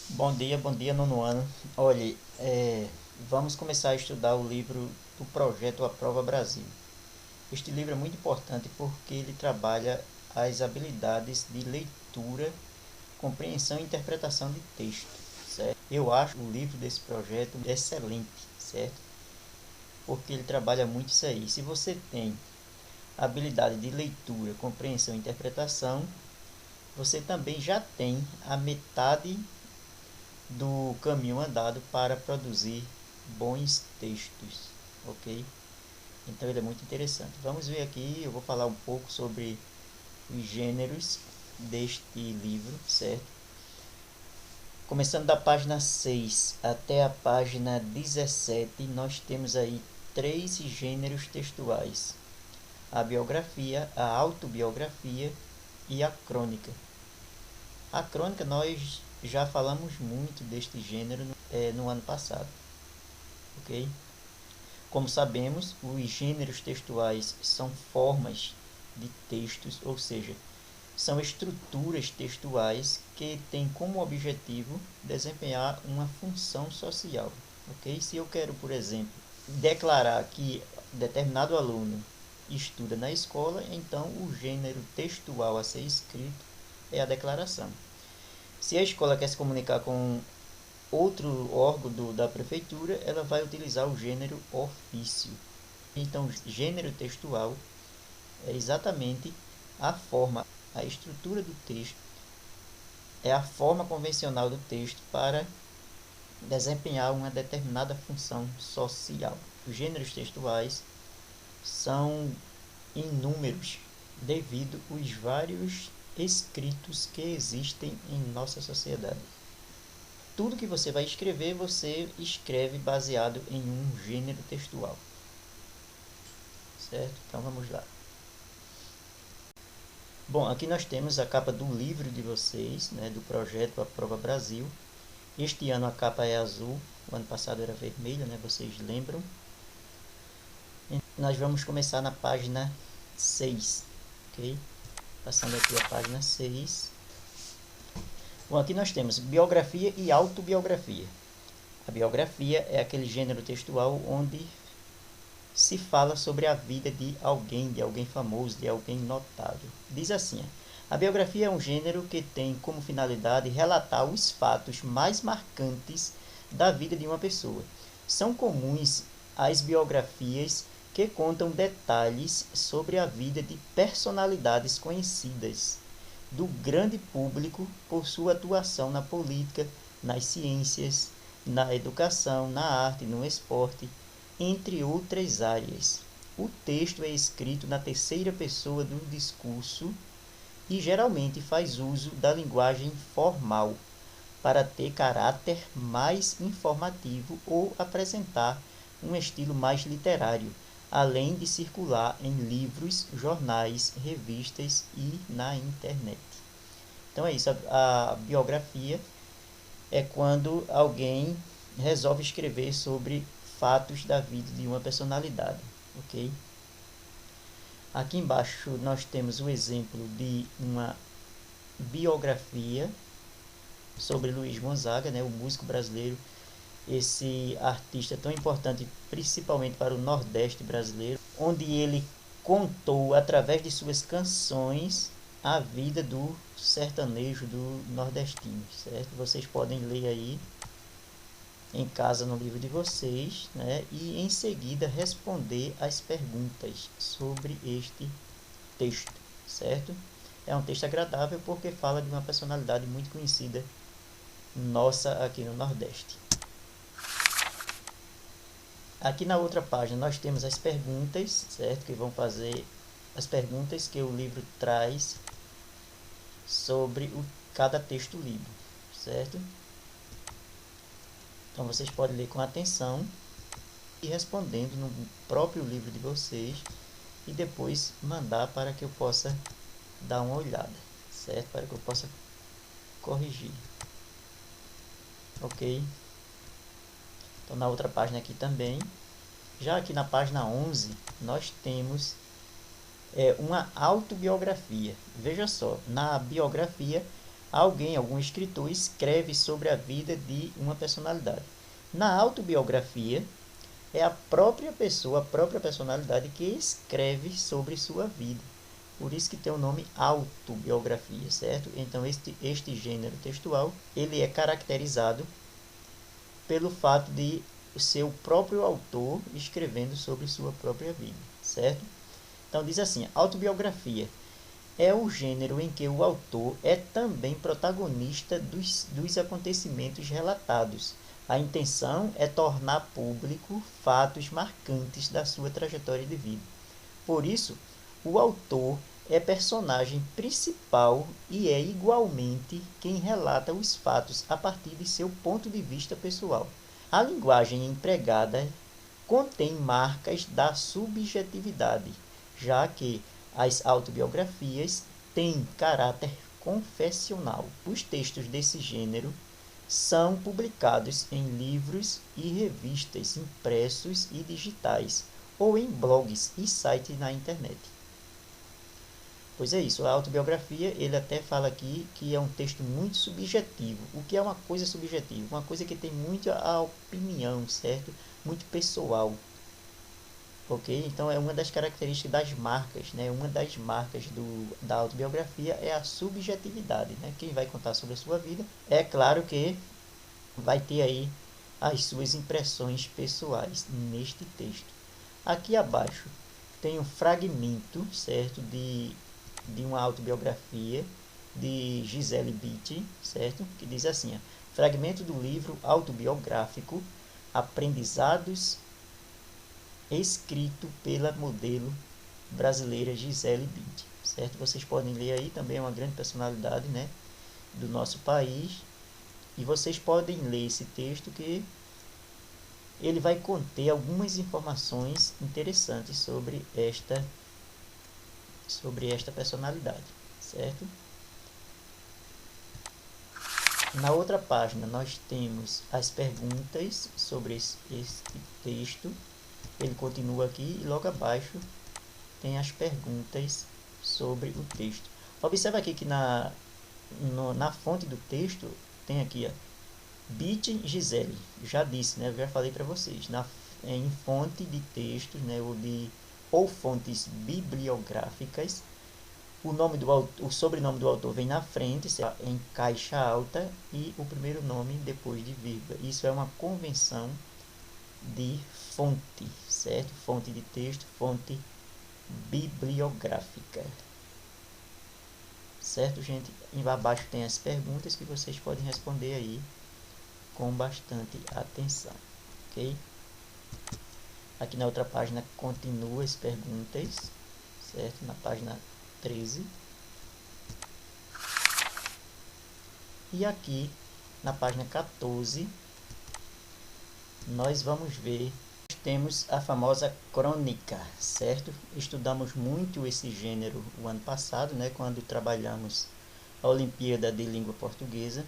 Bom dia, nono ano. Olhe, vamos começar a estudar o livro do projeto A Prova Brasil. Este livro é muito importante porque ele trabalha as habilidades de leitura, compreensão e interpretação de texto, certo? Eu acho o livro desse projeto excelente, certo? Porque ele trabalha muito isso aí. Se você tem habilidade de leitura, compreensão e interpretação, você também já tem a metade do caminho andado para produzir bons textos, ok? Então ele é muito interessante. Vamos ver aqui, eu vou falar um pouco sobre os gêneros deste livro, certo? Começando da página 6 até a página 17, nós temos aí 3 gêneros textuais: a biografia, a autobiografia e a crônica. A crônica nós já falamos muito deste gênero no ano passado, ok? Como sabemos, os gêneros textuais são formas de textos, ou seja, são estruturas textuais que têm como objetivo desempenhar uma função social, ok? Se eu quero, por exemplo, declarar que determinado aluno estuda na escola, então o gênero textual a ser escrito é a declaração. Se a escola quer se comunicar com outro órgão da prefeitura, ela vai utilizar o gênero ofício. Então, gênero textual é exatamente a forma, a estrutura do texto, é a forma convencional do texto para desempenhar uma determinada função social. Os gêneros textuais são inúmeros devido aos vários escritos que existem em nossa sociedade. Tudo que você vai escrever, você escreve baseado em um gênero textual, certo? Então vamos lá. Bom, aqui nós temos a capa do livro de vocês, né, do projeto A Prova Brasil. Este ano a capa é azul, o ano passado era vermelha, né, vocês lembram? Nós vamos começar na página 6, ok? Passando aqui a página 6. Bom, aqui nós temos biografia e autobiografia. A biografia é aquele gênero textual onde se fala sobre a vida de alguém famoso, de alguém notável. Diz assim: a biografia é um gênero que tem como finalidade relatar os fatos mais marcantes da vida de uma pessoa. São comuns as biografias que contam detalhes sobre a vida de personalidades conhecidas do grande público por sua atuação na política, nas ciências, na educação, na arte, no esporte, entre outras áreas. O texto é escrito na terceira pessoa do discurso e geralmente faz uso da linguagem formal para ter caráter mais informativo ou apresentar um estilo mais literário, além de circular em livros, jornais, revistas e na internet. Então é isso, a biografia é quando alguém resolve escrever sobre fatos da vida de uma personalidade, ok? Aqui embaixo nós temos o exemplo de uma biografia sobre Luiz Gonzaga, né, o músico brasileiro, esse artista tão importante principalmente para o Nordeste brasileiro, onde ele contou através de suas canções a vida do sertanejo do nordestino, certo? Vocês podem ler aí em casa no livro de vocês, né? E em seguida responder as perguntas sobre este texto, certo? É um texto agradável porque fala de uma personalidade muito conhecida nossa aqui no Nordeste. Aqui na outra página nós temos as perguntas, certo? Que vão fazer as perguntas que o livro traz sobre cada texto lido, certo? Então vocês podem ler com atenção e respondendo no próprio livro de vocês e depois mandar para que eu possa dar uma olhada, certo? Para que eu possa corrigir. Ok? Então na outra página aqui também. Já aqui na página 11 nós temos é uma autobiografia. Veja só, na biografia, algum escritor escreve sobre a vida de uma personalidade. Na autobiografia, é a própria pessoa, a própria personalidade que escreve sobre sua vida. Por isso que tem o nome autobiografia, certo? Então, este gênero textual, ele é caracterizado pelo fato de ser o próprio autor escrevendo sobre sua própria vida, certo? Então, diz assim, autobiografia é o gênero em que o autor é também protagonista dos acontecimentos relatados. A intenção é tornar público fatos marcantes da sua trajetória de vida. Por isso, o autor é personagem principal e é igualmente quem relata os fatos a partir de seu ponto de vista pessoal. A linguagem empregada contém marcas da subjetividade, já que as autobiografias têm caráter confessional. Os textos desse gênero são publicados em livros e revistas impressos e digitais, ou em blogs e sites na internet. Pois é isso, a autobiografia, ele até fala aqui que é um texto muito subjetivo. O que é uma coisa subjetiva? Uma coisa que tem muito a opinião, certo? Muito pessoal. Ok? Então, é uma das características das marcas, né? Uma das marcas da autobiografia é a subjetividade, né? Quem vai contar sobre a sua vida, é claro que vai ter aí as suas impressões pessoais neste texto. Aqui abaixo tem um fragmento, certo? De uma autobiografia de Gisele Bündchen, certo? Que diz assim, ó, fragmento do livro autobiográfico Aprendizados, escrito pela modelo brasileira Gisele Bündchen, certo? Vocês podem ler aí, também é uma grande personalidade, né, do nosso país, e vocês podem ler esse texto que ele vai conter algumas informações interessantes sobre esta personalidade, certo? Na outra página nós temos as perguntas sobre este texto. Ele continua aqui e logo abaixo tem as perguntas sobre o texto. Observe aqui que na fonte do texto tem aqui, ó, Bündchen Gisele. Já disse, né? Eu já falei para vocês. Em fonte de textos, né? Ou fontes bibliográficas, o sobrenome do autor vem na frente, em caixa alta, e o primeiro nome depois de vírgula. Isso é uma convenção de fonte, certo? Fonte de texto, fonte bibliográfica. Certo, gente? E abaixo tem as perguntas que vocês podem responder aí com bastante atenção, ok? Aqui na outra página continua as perguntas, certo? Na página 13. E aqui na página 14 nós vamos ver, temos a famosa crônica, certo? Estudamos muito esse gênero o ano passado, né, quando trabalhamos a Olimpíada de Língua Portuguesa.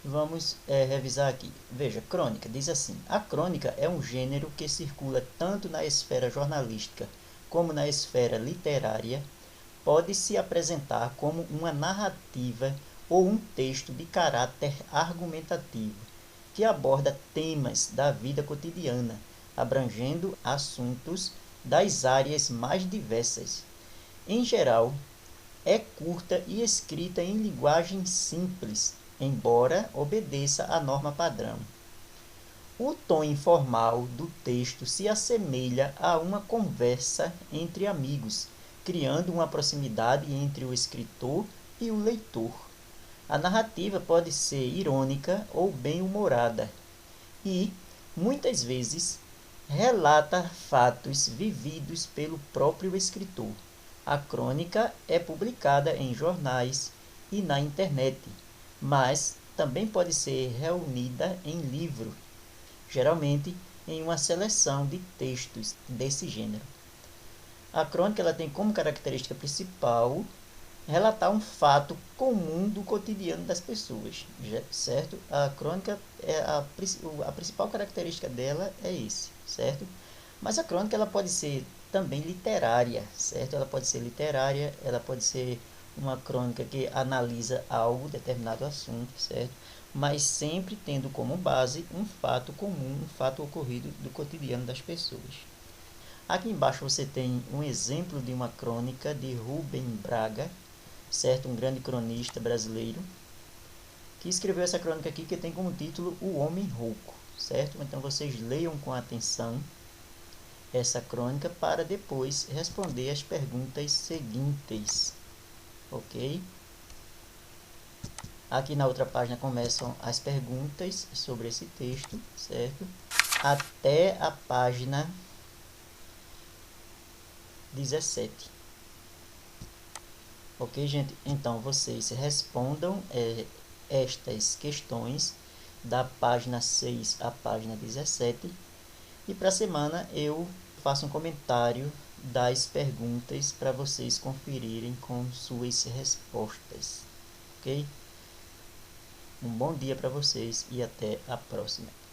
Vamos revisar aqui. Veja, crônica, diz assim, a crônica é um gênero que circula tanto na esfera jornalística como na esfera literária. Pode se apresentar como uma narrativa ou um texto de caráter argumentativo, que aborda temas da vida cotidiana, abrangendo assuntos das áreas mais diversas. Em geral, é curta e escrita em linguagem simples, embora obedeça à norma padrão. O tom informal do texto se assemelha a uma conversa entre amigos, criando uma proximidade entre o escritor e o leitor. A narrativa pode ser irônica ou bem-humorada e, muitas vezes, relata fatos vividos pelo próprio escritor. A crônica é publicada em jornais e na internet, mas também pode ser reunida em livro, geralmente em uma seleção de textos desse gênero. A crônica ela tem como característica principal relatar um fato comum do cotidiano das pessoas, certo? A crônica, a principal característica dela é esse, certo? Mas a crônica ela pode ser também literária, certo? Ela pode ser literária, ela pode ser uma crônica que analisa algo, determinado assunto, certo? Mas sempre tendo como base um fato comum, um fato ocorrido do cotidiano das pessoas. Aqui embaixo você tem um exemplo de uma crônica de Rubem Braga, certo? Um grande cronista brasileiro, que escreveu essa crônica aqui, que tem como título O Homem Rouco, certo? Então vocês leiam com atenção essa crônica para depois responder as perguntas seguintes, ok? Aqui na outra página começam as perguntas sobre esse texto, certo? Até a página 17. Ok, gente? Então, vocês respondam estas questões da página 6 à página 17. E para a semana eu faço um comentário das perguntas para vocês conferirem com suas respostas. Ok? Um bom dia para vocês e até a próxima.